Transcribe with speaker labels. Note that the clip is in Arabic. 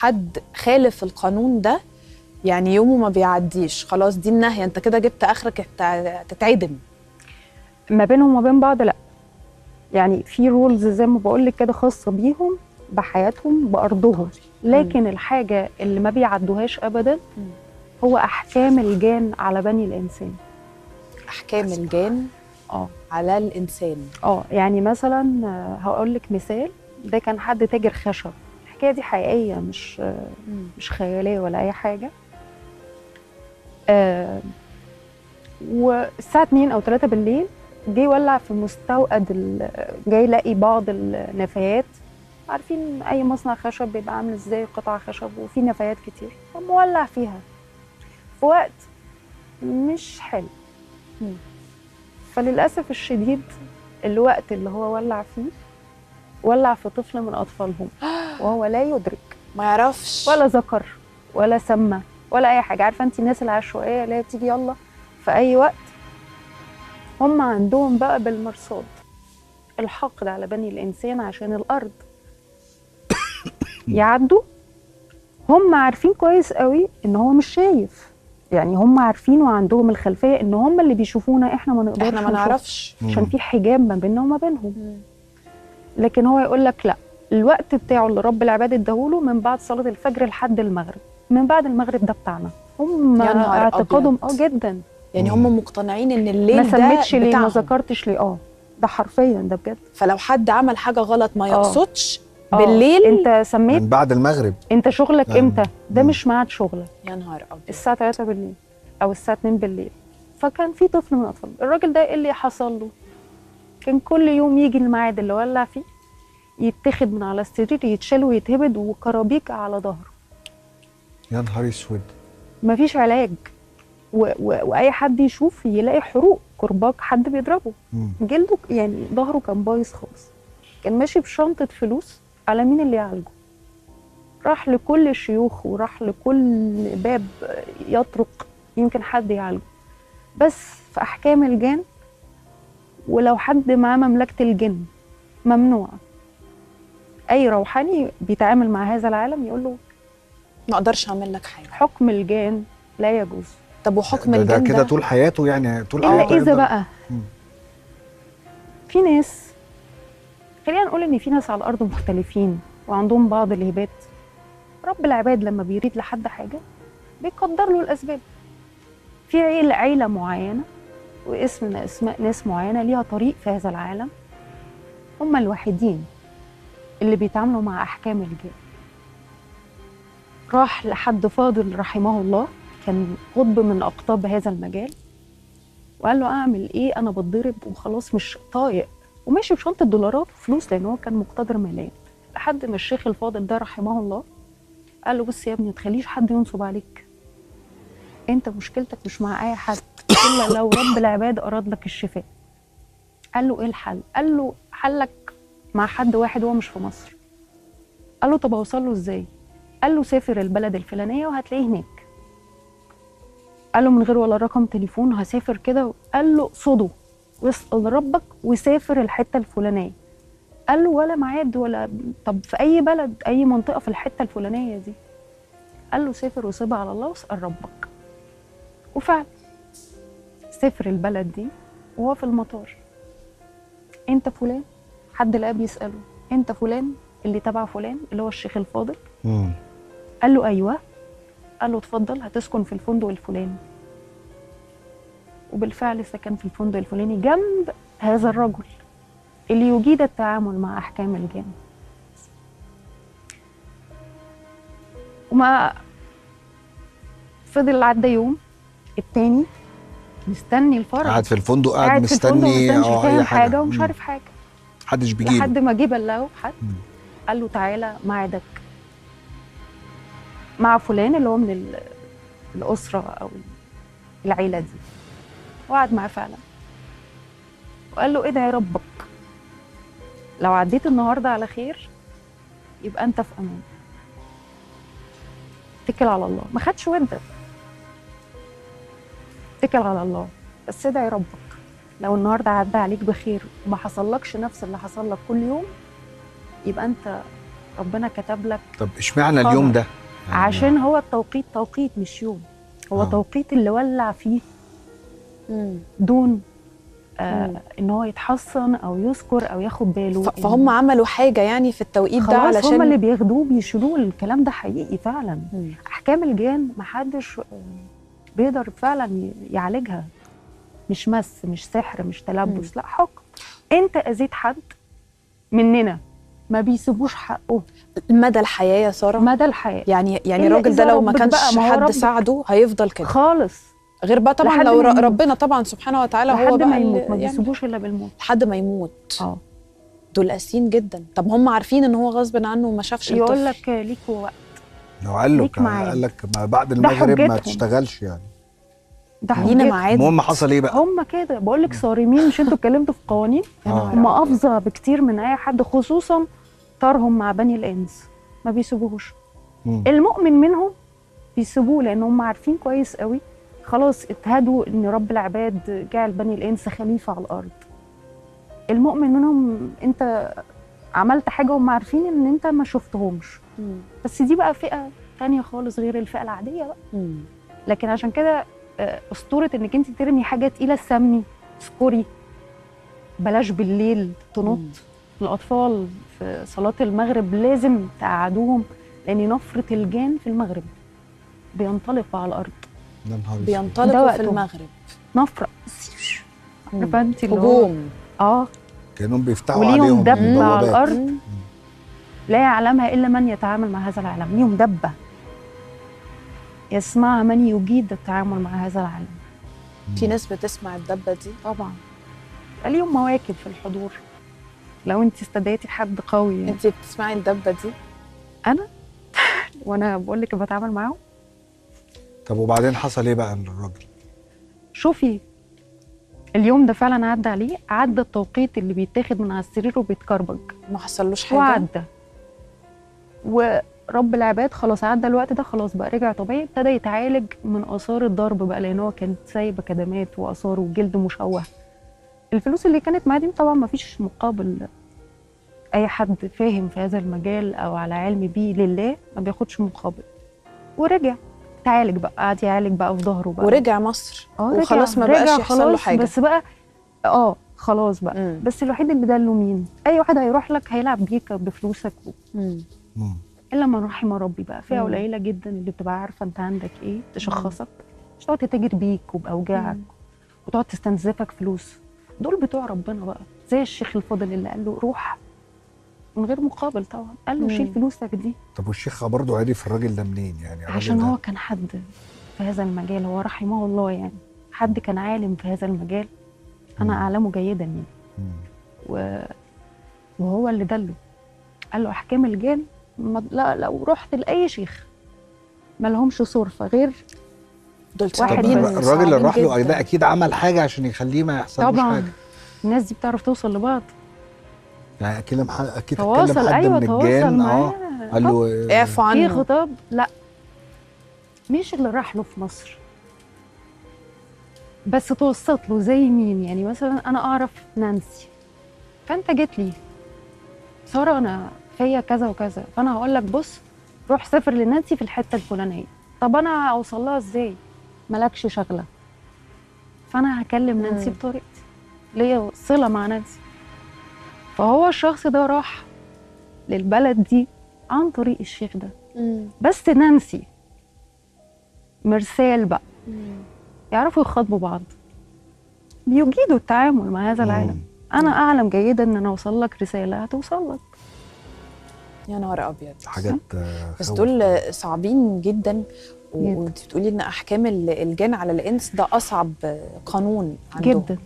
Speaker 1: حد خالف القانون ده يعني يومه ما بيعديش، خلاص دي النهاية، انت كده جبت اخرك تتعدم.
Speaker 2: ما بينهم وما بين بعض لا، يعني في رولز زي ما بقول لك كده خاصه بيهم بحياتهم بارضهم، لكن الحاجه اللي ما بيعدوهاش ابدا هو احكام الجان على بني الانسان.
Speaker 1: احكام الجان على الانسان.
Speaker 2: يعني مثلا هقول لك مثال، ده كان حد تاجر خشب، الحكايه دي حقيقيه مش خياليه ولا اي حاجه. والساعه 2 او 3 بالليل جه يولع في مستوقد، جاي يلاقي بعض النفايات. عارفين اي مصنع خشب بيبقى عامل ازاي، قطع خشب وفي نفايات كتير، فمولع فيها في وقت مش حلو. فللاسف الشديد الوقت اللي هو ولع فيه ولع في طفل من اطفالهم وهو لا يدرك،
Speaker 1: ما يعرفش
Speaker 2: ولا ذكر ولا سمى ولا اي حاجه. عارفه انت الناس العشوائيه اللي هي بتيجي يلا في اي وقت، هم عندهم بقى بالمرصاد الحقد على بني الانسان عشان الارض يعدوا. هم عارفين كويس قوي ان هو مش شايف، يعني هم عارفين وعندهم الخلفيه ان هم اللي بيشوفونا، احنا ما نقدرش،
Speaker 1: احنا ما نعرفش
Speaker 2: عشان في حجاب ما بيننا وما بينهم. لكن هو يقول لك لا، الوقت بتاعه اللي رب العباد اداهوله من بعد صلاه الفجر لحد المغرب، من بعد المغرب ده بتاعنا. هم اعتقادهم جدا،
Speaker 1: يعني هم مقتنعين ان الليل
Speaker 2: ما
Speaker 1: ده
Speaker 2: سميتش ليه،
Speaker 1: بتاعهم.
Speaker 2: ما ذكرتش ليه. ده حرفيا ده بجد.
Speaker 1: فلو حد عمل حاجه غلط ما يقصدش بالليل،
Speaker 2: انت سميت
Speaker 3: من بعد المغرب،
Speaker 2: انت شغلك امتى؟ ده مش ميعاد شغلك.
Speaker 1: يا نهار ابيض.
Speaker 2: الساعه 3 بالليل او الساعه 2 بالليل. فكان في طفل من الاطفال، الراجل ده ايه اللي حصل له؟ كان كل يوم يجي الميعاد اللي ولع فيه، يتاخد من على السرير، يتشال ويتهبد وكرابيك على ظهره.
Speaker 3: يا نهار اسود.
Speaker 2: مفيش علاج. واي حد يشوف يلاقي حروق كرباج، حد بيضربه. جلده يعني ظهره كان بايظ خالص. كان ماشي بشنطه فلوس، على مين اللي يعالجه؟ راح لكل الشيوخ وراح لكل باب يطرق يمكن حد يعالجه، بس في احكام الجن. ولو حد معاه مملكه الجن ممنوع اي روحاني بيتعامل مع هذا العالم يقول له
Speaker 1: ما اقدرش اعمل لك حاجه.
Speaker 2: حكم الجان لا يجوز.
Speaker 1: طب وحكم الجن
Speaker 3: ده كده طول حياته، يعني طول
Speaker 2: إلا
Speaker 3: حياته
Speaker 2: اذا بقى في ناس، خلينا نقول ان في ناس على الارض مختلفين وعندهم بعض الهبات. رب العباد لما بيريد لحد حاجه بيقدر له الاسباب. في عيله معينه واسم اسماء ناس معينه ليها طريق في هذا العالم، هم الوحيدين اللي بيتعاملوا مع احكام الجن. راح لحد فاضل رحمه الله، كان قطب من اقطاب هذا المجال، وقال له اعمل ايه، انا بتضرب وخلاص مش طايق، وماشي بشنطه دولارات وفلوس لان هو كان مقتدر ماليا. لحد ما الشيخ الفاضل ده رحمه الله قال له بص يا ابني، ما تخليش حد ينصب عليك، انت مشكلتك مش مع اي حد الا لو رب العباد اراد لك الشفاء. قال له ايه الحل؟ قال له حلك مع حد واحد هو مش في مصر. قال له طب اوصل له ازاي؟ قال له سافر البلد الفلانيه وهتلاقيه هناك. قال له من غير ولا رقم تليفون، هسافر كده. قال له اقصده واسال ربك وسافر الحته الفلانيه. قال له ولا ميعاد ولا، طب في اي بلد اي منطقه في الحته الفلانيه دي؟ قال له سافر وسيبها على الله واسال ربك. وفعلا سافر البلد دي، وهو في المطار انت فلان؟ حد لقاه بيساله انت فلان اللي تبع فلان اللي هو الشيخ الفاضل؟ قال له ايوه. قال له اتفضل هتسكن في الفندق الفلاني. وبالفعل سكن في الفندق الفلاني جنب هذا الرجل اللي يجيد التعامل مع احكام الجن. وما فضل عدى يوم التاني مستني الفرج،
Speaker 3: قاعد في الفندق، قاعد
Speaker 2: مستني مش فاهم حاجه ومش عارف حاجه،
Speaker 3: محدش بيجيله
Speaker 2: لحد ما جه بلغه حد قال له تعالى ميعادك مع فلان اللي هو من الاسره او العيله دي. وقعد معاه فعلا وقال له ادعي ربك، لو عديت النهارده على خير يبقى انت في امان، اتكل على الله. ما خدش وده، اتكل على الله بس ادعي ربك، لو النهارده عدى عليك بخير وما حصلكش نفس اللي حصل لك كل يوم يبقى انت ربنا كتب لك.
Speaker 3: طب اشمعنى اليوم ده؟ يعني
Speaker 2: عشان هو التوقيت توقيت مش يوم، هو توقيت اللي ولع فيه دون ان هو يتحصن او يذكر او ياخد باله.
Speaker 1: فهم عملوا حاجه يعني في التوقيت ده
Speaker 2: خلاص
Speaker 1: علشان
Speaker 2: هم اللي بياخدوه بيشيلوه. الكلام ده حقيقي فعلا. احكام الجان محدش بيقدر فعلا يعالجها. مش مس، مش سحر، مش تلبس، لا حكم. انت اذيت حد مننا ما بيسيبوش حقه
Speaker 1: مدى الحياه يا ساره،
Speaker 2: مدى الحياه.
Speaker 1: يعني
Speaker 2: إلا
Speaker 1: الراجل ده
Speaker 2: إذا
Speaker 1: لو ما
Speaker 2: ربك
Speaker 1: كانش
Speaker 2: بقى، ما هو
Speaker 1: حد
Speaker 2: ربك
Speaker 1: ساعده هيفضل كده
Speaker 2: خالص.
Speaker 1: غير بقى طبعا
Speaker 2: لحد
Speaker 1: لو
Speaker 2: ما يموت.
Speaker 1: ربنا طبعا سبحانه وتعالى هو
Speaker 2: لحد
Speaker 1: بقى
Speaker 2: ما يموت، ما
Speaker 1: يعني
Speaker 2: بيسيبوش الا بالموت.
Speaker 1: لحد ما يموت. دول قاسيين جدا. طب هم عارفين ان هو غصب عنه وما شافش الطفل.
Speaker 2: يقول لك ليكوا وقت،
Speaker 3: لو قال لك ما بعد المغرب ما تشتغلش يعني.
Speaker 2: ده
Speaker 1: لينا ميعاد.
Speaker 3: المهم حصل ايه بقى؟
Speaker 2: هم كده بقول لك صارمين. مش انتوا اتكلمتوا في قوانين؟ هم افظع بكتير من اي حد، خصوصا طارهم مع بني الانس ما بيسيبوهوش. المؤمن منهم بيسيبوه لان هم عارفين كويس قوي خلاص اتهدوا ان رب العباد جعل بني الانس خليفه على الارض. المؤمن منهم انت عملت حاجه هم عارفين ان انت ما شفتهمش. بس دي بقى فئه تانية خالص غير الفئه العاديه بقى. لكن عشان كده اسطوره انك انت ترمي حاجه تقيله السمني، اذكري بلاش بالليل تنط. الاطفال في صلاه المغرب لازم تقعدوهم، لان نفره الجان في المغرب بينطلقوا على الارض.
Speaker 1: بينطلقوا في المغرب
Speaker 2: نفره عارفه انت
Speaker 1: هجوم.
Speaker 3: كانهم بيفتحوا
Speaker 2: وليهم
Speaker 3: عليهم
Speaker 2: دبه على الارض لا يعلمها الا من يتعامل مع هذا العالم. ليهم دبه يسمعها من يجيد التعامل مع هذا العالم.
Speaker 1: في ناس بتسمع الدبه دي
Speaker 2: طبعا. ليهم مواكب في الحضور لو انت استدعيتي حد قوي يعني.
Speaker 1: انت بتسمعي الدبه دي؟
Speaker 2: انا وانا بقول لك بتعامل معاهم.
Speaker 3: طب وبعدين حصل ايه بقى للراجل؟
Speaker 2: شوفي اليوم ده فعلا عدى عليه، عدى التوقيت اللي بيتاخد من على السرير وبيتكربج،
Speaker 1: ما حصلوش حاجه
Speaker 2: وعدى. ورب العباد خلاص عدى الوقت ده، خلاص بقى رجع طبيعي. ابتدى يتعالج من اثار الضرب بقى، لان هو كانت سايبه كدمات واثار وجلد مشوه. الفلوس اللي كانت معاه دي طبعا ما فيش مقابل. اي حد فاهم في هذا المجال او على علم بيه لله ما بياخدش مقابل. ورجع تعالج بقى، قعد يعالج بقى في ظهره بقى،
Speaker 1: ورجع مصر وخلاص ما بقاش يحصل له حاجه.
Speaker 2: بس بقى خلاص بقى. بس الوحيد اللي دله مين؟ اي واحد هيروح لك هيلعب بيك بفلوسك الا من رحم ربي بقى. فئه قليله جدا اللي بتبقى عارفه انت عندك ايه، تشخصك، مش تقعد تتاجر بيك وباوجاعك وتقعد تستنزفك فلوس. دول بتوع ربنا بقى، زي الشيخ الفاضل اللي قال له روح من غير مقابل طبعا، قال له شيل فلوسك دي.
Speaker 3: طب والشيخ برضه عرف الراجل ده منين يعني؟
Speaker 2: عشان هو كان حد في هذا المجال، هو رحمه الله يعني، حد كان عالم في هذا المجال. انا اعلمه جيدا يعني. وهو اللي دله، قال له احكام الجان لا لو رحت لاي شيخ ما لهمش صرفه غير
Speaker 1: دول
Speaker 2: واحد.
Speaker 3: الراجل اللي راح له ده اكيد عمل حاجه عشان يخليه ما يحصلوش حاجه.
Speaker 2: الناس دي بتعرف توصل لبعض
Speaker 3: يعني. اكيد
Speaker 2: تواصل.
Speaker 3: اتكلم حد من الجان قال له
Speaker 1: اعفوا عنه
Speaker 2: في خطاب. لا مش اللي راح له في مصر بس توسط له. زي مين يعني؟ مثلا انا اعرف نانسي، فانت جيت لي ساره انا فيا كذا وكذا، فانا هقول لك بص روح سافر لنانسي في الحته الفلانيه. طب انا اوصل لها ازاي؟ مالكش شغله. فانا هكلم نانسي بطريقتي، ليا صله مع نانسي. فهو الشخص ده راح للبلد دي عن طريق الشيخ ده. بس نانسي مرسال بقى يعرفوا يخاطبوا بعض، بيجيدوا التعامل مع هذا العالم. انا اعلم جيدا ان انا اوصل لك رساله هتوصل لك.
Speaker 1: يا نهار ابيض،
Speaker 3: حاجات
Speaker 1: بس دول صعبين جدا. وانت بتقولي ان احكام الجان على الانس ده اصعب قانون عندهم
Speaker 2: جدا.